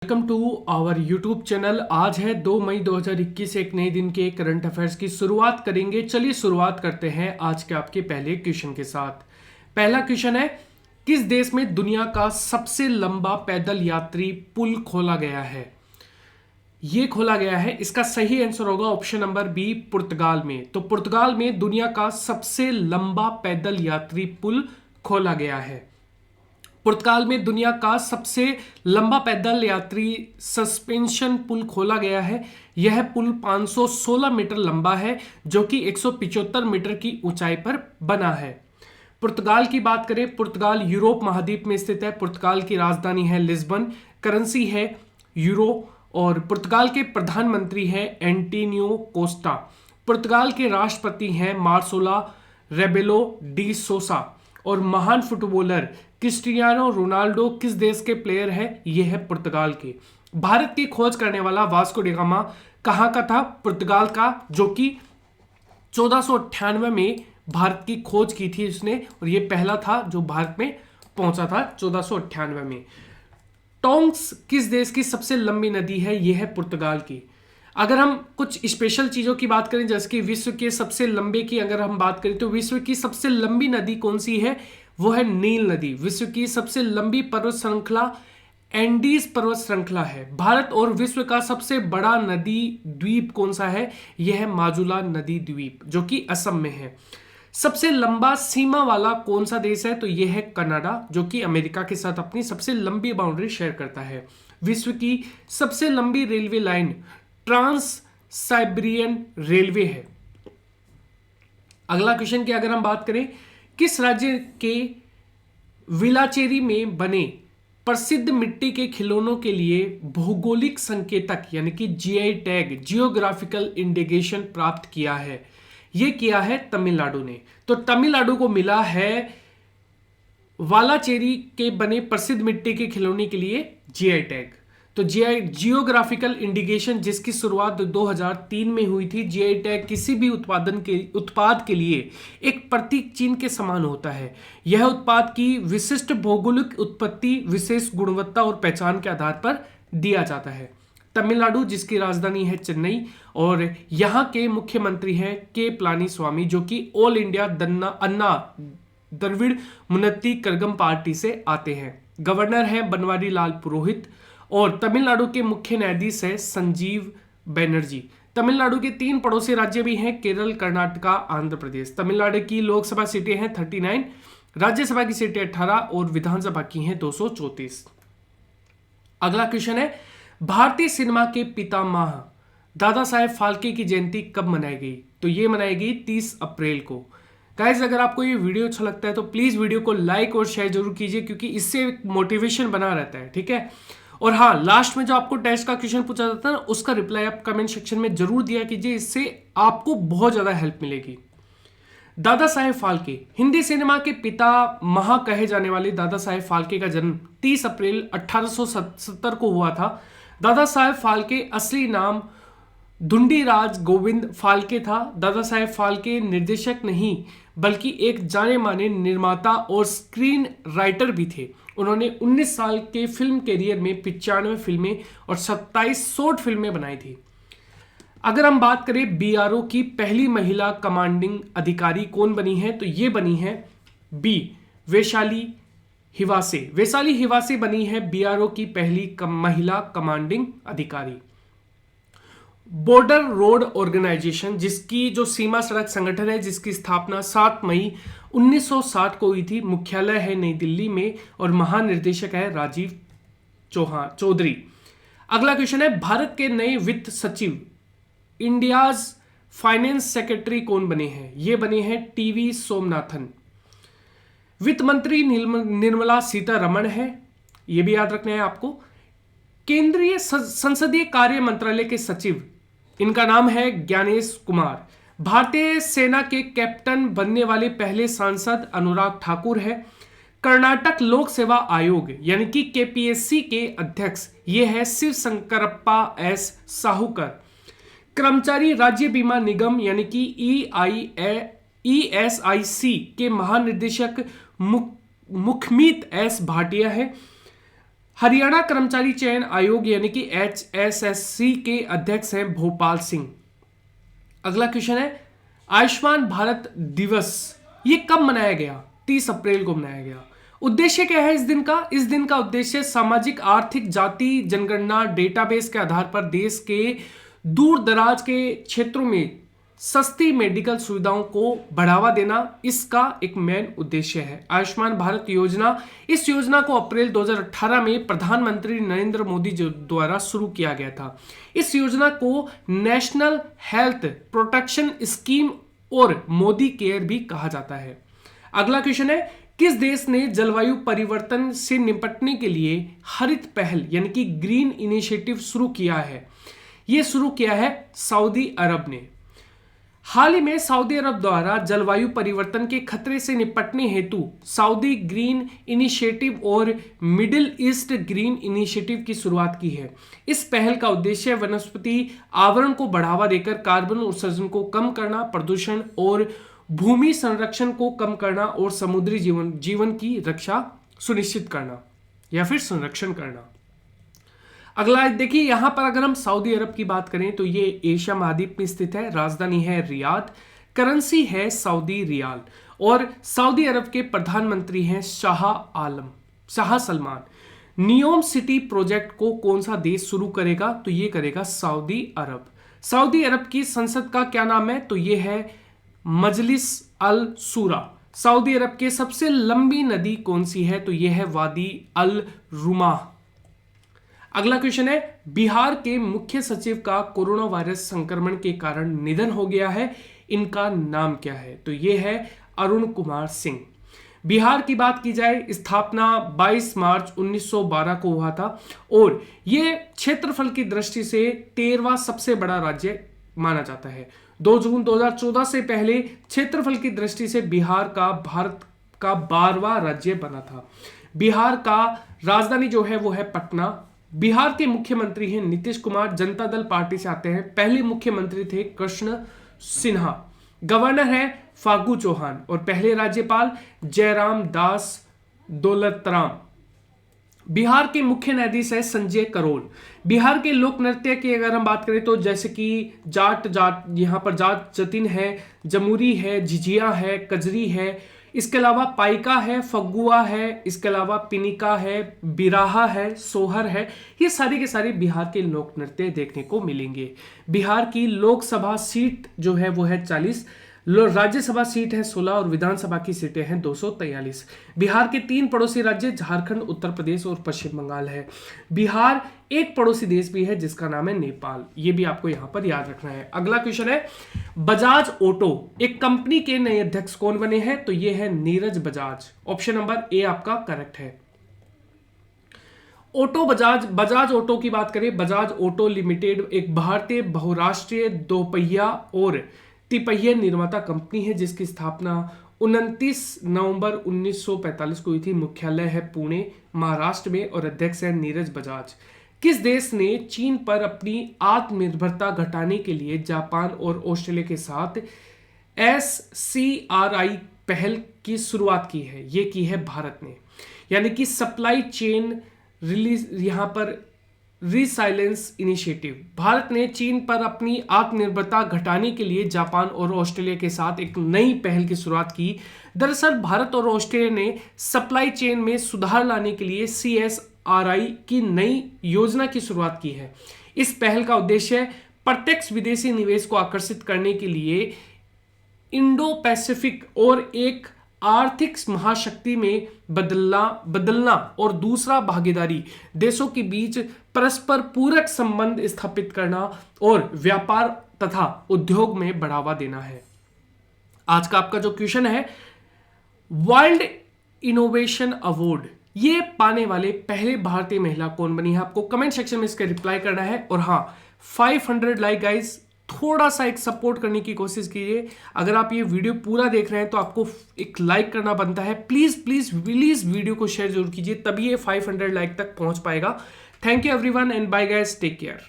Welcome to our YouTube channel. आज है 2 मई 2021, एक नए दिन के करंट अफेयर्स की शुरुआत करेंगे। चलिए शुरुआत करते हैं आज के आपके पहले क्वेश्चन के साथ। पहला क्वेश्चन है, किस देश में दुनिया का सबसे लंबा पैदल यात्री पुल खोला गया है? ये खोला गया है, इसका सही आंसर होगा ऑप्शन नंबर बी, पुर्तगाल में। तो पुर्तगाल में दुनिया का सबसे लंबा पैदल यात्री पुल खोला गया है। पुर्तगाल में दुनिया का सबसे लंबा पैदल यात्री सस्पेंशन पुल खोला गया है। यह पुल 516 मीटर लंबा है, जो कि 175 मीटर की ऊंचाई पर बना है। पुर्तगाल की बात करें, पुर्तगाल यूरोप महाद्वीप में स्थित है। पुर्तगाल की राजधानी है लिस्बन, करेंसी है यूरो, और पुर्तगाल के प्रधानमंत्री हैं एंटोनियो कोस्टा। पुर्तगाल के राष्ट्रपति हैं मार्सेलो रेबेलो डी सोसा। और महान फुटबॉलर क्रिस्टियानो रोनाल्डो किस देश के प्लेयर है? यह है पुर्तगाल के। भारत की खोज करने वाला वास्को डी गामा कहाँ का था? पुर्तगाल का, जो कि 1498 में भारत की खोज की थी उसने, और यह पहला था जो भारत में पहुंचा था 1498 में। टोंग्स किस देश की सबसे लंबी नदी है? यह है पुर्तगाल की। अगर हम कुछ स्पेशल चीजों की बात करें, जैसे कि विश्व के सबसे लंबे की अगर हम बात करें, तो विश्व की सबसे लंबी नदी कौन सी है? वो है नील नदी। विश्व की सबसे लंबी पर्वत श्रृंखला एंडीज पर्वत श्रृंखला है। भारत और विश्व का सबसे बड़ा नदी द्वीप कौन सा है? यह है माजुला नदी द्वीप, जो कि असम में है। सबसे लंबा सीमा वाला कौन सा देश है? तो यह है कनाडा, जो कि अमेरिका के साथ अपनी सबसे लंबी बाउंड्री शेयर करता है। विश्व की सबसे लंबी railway line trans Siberian railway है। अगला क्वेश्चन की अगर हम बात करें, किस राज्य के विलाचेरी में बने प्रसिद्ध मिट्टी के खिलौनों के लिए भौगोलिक संकेतक यानी कि जीआई टैग, जियोग्राफिकल इंडिकेशन प्राप्त किया है? यह किया है तमिलनाडु ने। तो तमिलनाडु को मिला है वालाचेरी के बने प्रसिद्ध मिट्टी के खिलौने के लिए जीआई टैग। तो जीआई जियोग्राफिकल इंडिकेशन, जिसकी शुरुआत 2003 में हुई थी। जीआई टैग किसी भी उत्पाद के लिए एक प्रतीक चिन्ह के समान होता है। यह उत्पाद की विशिष्ट भौगोलिक उत्पत्ति, विशेष गुणवत्ता और पहचान के आधार पर दिया जाता है। तमिलनाडु, जिसकी राजधानी है चेन्नई, और यहाँ के मुख्यमंत्री हैं के पलानीस्वामी, जो कि ऑल इंडिया अन्ना द्रविड़ मुन्नेत्री कळगम पार्टी से आते हैं। गवर्नर हैं बनवारी लाल पुरोहित, और तमिलनाडु के मुख्य न्यायाधीश है संजीव बनर्जी। तमिलनाडु के 3 पड़ोसी राज्य भी हैं, केरल, कर्नाटका, आंध्र प्रदेश। तमिलनाडु की लोकसभा सीटें हैं 39, राज्यसभा की सीटें 18 और विधानसभा की हैं 234। अगला क्वेश्चन है, भारतीय सिनेमा के पितामह दादा साहेब फाल्के की जयंती कब मनाई गई? तो ये मनाई गई 30 अप्रैल को। गाइज, अगर आपको ये वीडियो अच्छा लगता है तो प्लीज वीडियो को लाइक और शेयर जरूर कीजिए, क्योंकि इससे मोटिवेशन बना रहता है। ठीक है, और हाँ, लास्ट में जो आपको टेस्ट का क्वेश्चन पूछा जाता है ना, उसका रिप्लाई आप कमेंट सेक्शन में जरूर दिया कीजिए, इससे आपको बहुत ज्यादा हेल्प मिलेगी। दादा साहेब फाल्के, हिंदी सिनेमा के पिता महा कहे जाने वाले दादा साहेब फाल्के का जन्म 30 अप्रैल 1870 को हुआ था। दादा साहेब फाल्के असली नाम धुंडीराज गोविंद फाल्के था। दादा साहेब फाल्के निर्देशक नहीं बल्कि एक जाने माने निर्माता और स्क्रीन राइटर भी थे। उन्होंने 19 साल के फिल्म कैरियर में 95 फिल्में और 27 शॉर्ट फिल्में बनाई थी। अगर हम बात करें बीआरओ की पहली महिला कमांडिंग अधिकारी कौन बनी है, तो ये बनी है बी, वैशाली हिवासे। वैशाली हिवासे बनी है बीआरओ की पहली महिला कमांडिंग अधिकारी। बॉर्डर रोड ऑर्गेनाइजेशन, जिसकी जो सीमा सड़क संगठन है, जिसकी स्थापना 7 मई 1960 को हुई थी, मुख्यालय है नई दिल्ली में, और महानिर्देशक है राजीव चौधरी। अगला क्वेश्चन है, भारत के नए वित्त सचिव, इंडियाज फाइनेंस सेक्रेटरी कौन बने हैं? ये बने हैं टीवी सोमनाथन। वित्त मंत्री निर्मला सीतारमण है, ये भी याद रखना है आपको। केंद्रीय संसदीय कार्य मंत्रालय के सचिव, इनका नाम है ज्ञानेश कुमार। भारतीय सेना के कैप्टन बनने वाले पहले सांसद अनुराग ठाकुर है। कर्नाटक लोक सेवा आयोग यानी कि केपीएससी के अध्यक्ष ये है शिव शंकरप्पा एस साहूकर। कर्मचारी राज्य बीमा निगम यानी कि ईएसआईसी के महानिदेशक मुखमीत एस भाटिया है। हरियाणा कर्मचारी चयन आयोग यानी कि HSSC के अध्यक्ष हैं भोपाल सिंह। अगला क्वेश्चन है आयुष्मान भारत दिवस ये कब मनाया गया? 30 अप्रैल को मनाया गया। उद्देश्य क्या है इस दिन का? इस दिन का उद्देश्य सामाजिक आर्थिक जाति जनगणना डेटाबेस के आधार पर देश के दूर दराज के क्षेत्रों में सस्ती मेडिकल सुविधाओं को बढ़ावा देना इसका एक मेन उद्देश्य है। आयुष्मान भारत योजना, इस योजना को अप्रैल 2018 में प्रधानमंत्री नरेंद्र मोदी द्वारा शुरू किया गया था। इस योजना को नेशनल हेल्थ प्रोटेक्शन स्कीम और मोदी केयर भी कहा जाता है। अगला क्वेश्चन है किस देश ने जलवायु परिवर्तन से निपटने के लिए हरित पहल यानी कि ग्रीन इनिशिएटिव शुरू किया है? यह शुरू किया है सऊदी अरब ने। हाल ही में सऊदी अरब द्वारा जलवायु परिवर्तन के खतरे से निपटने हेतु सऊदी ग्रीन इनिशिएटिव और मिडिल ईस्ट ग्रीन इनिशिएटिव की शुरुआत की है। इस पहल का उद्देश्य वनस्पति आवरण को बढ़ावा देकर कार्बन उत्सर्जन को कम करना, प्रदूषण और भूमि संरक्षण को कम करना और समुद्री जीवन की रक्षा सुनिश्चित करना या फिर संरक्षण करना। अगला देखिए यहां पर अगर हम सऊदी अरब की बात करें तो ये एशिया महाद्वीप में स्थित है। राजधानी है रियाद, करेंसी है सऊदी रियाल और सऊदी अरब के प्रधानमंत्री हैं Shah Salman. NEOM city project को कौन सा देश शुरू करेगा? तो ये करेगा सऊदी अरब। सऊदी अरब की संसद का क्या नाम है? तो ये है मजलिस अल शूरा। सऊदी अरब के सबसे लंबी नदी कौन सी है? तो ये है वादी अल रुमाह। अगला क्वेश्चन है बिहार के मुख्य सचिव का कोरोना वायरस संक्रमण के कारण निधन हो गया है, इनका नाम क्या है? तो यह है अरुण कुमार सिंह। बिहार की बात की जाए, स्थापना 22 मार्च 1912 को हुआ था और यह क्षेत्रफल की दृष्टि से 13वां सबसे बड़ा राज्य माना जाता है। 2 जून 2014 से पहले क्षेत्रफल की दृष्टि से बिहार का भारत का 12वां राज्य बना था। बिहार का राजधानी जो है वो है पटना। बिहार के मुख्यमंत्री हैं नीतीश कुमार, जनता दल पार्टी से आते हैं। पहले मुख्यमंत्री थे कृष्ण सिन्हा। गवर्नर है फागू चौहान और पहले राज्यपाल जयराम दास दौलतराम। बिहार के मुख्य न्यायाधीश है संजय करोल। बिहार के लोक नृत्य की अगर हम बात करें तो जैसे कि जाट यहाँ पर जाट जतिन है, जमुरी है, झिझिया है, कजरी है, इसके अलावा पाइका है, फगुआ है, इसके अलावा पिनिका है, बिराहा है, सोहर है। ये सारे के सारे बिहार के लोक नृत्य देखने को मिलेंगे। बिहार की लोकसभा सीट जो है वो है 40, राज्यसभा सीट है 16 और विधानसभा की सीटें हैं 243। बिहार के 3 पड़ोसी राज्य झारखंड, उत्तर प्रदेश और पश्चिम बंगाल है। बिहार एक पड़ोसी देश भी है जिसका नाम है नेपाल। ये भी आपको यहां पर याद रखना है। अगला क्वेश्चन है बजाज ऑटो एक कंपनी के नए अध्यक्ष कौन बने हैं? तो ये है Neeraj Bajaj. Option number A आपका करेक्ट है। बजाज ऑटो की बात करें, बजाज ऑटो लिमिटेड एक भारतीय बहुराष्ट्रीय दोपहिया और तिपहिया निर्माता कंपनी है जिसकी स्थापना 29 नवंबर 1945 को हुई थी। मुख्यालय है पुणे, महाराष्ट्र में और अध्यक्ष है नीरज बजाज। किस देश ने चीन पर अपनी आत्मनिर्भरता घटाने के लिए जापान और ऑस्ट्रेलिया के साथ SCRI पहल की शुरुआत की है? ये की है भारत ने, यानी कि सप्लाई चेन रिलीज यहां पर रिसाइलेंस इनिशिएटिव। भारत ने चीन पर अपनी आत्मनिर्भरता घटाने के लिए जापान और ऑस्ट्रेलिया के साथ एक नई पहल की शुरुआत की। दरअसल भारत और ऑस्ट्रेलिया ने सप्लाई चेन में सुधार लाने के लिए CSRI की नई योजना की शुरुआत की है। इस पहल का उद्देश्य प्रत्यक्ष विदेशी निवेश को आकर्षित करने के लिए इंडो पैसिफिक और एक आर्थिक महाशक्ति में बदलना और दूसरा भागीदारी देशों के बीच परस्पर पूरक संबंध स्थापित करना और व्यापार तथा उद्योग में बढ़ावा देना है। आज का आपका जो क्वेश्चन है वर्ल्ड इनोवेशन अवार्ड ये पाने वाले पहले भारतीय महिला कौन बनी है? आपको कमेंट सेक्शन में इसका रिप्लाई करना है। और हाँ 500 लाइक गाइस, थोड़ा सा एक सपोर्ट करने की कोशिश कीजिए। अगर आप ये वीडियो पूरा देख रहे हैं तो आपको एक लाइक करना बनता है। प्लीज प्लीज प्लीज वीडियो को शेयर जरूर कीजिए, तभी ये 500 लाइक तक पहुंच पाएगा। Thank you everyone and bye guys, take care.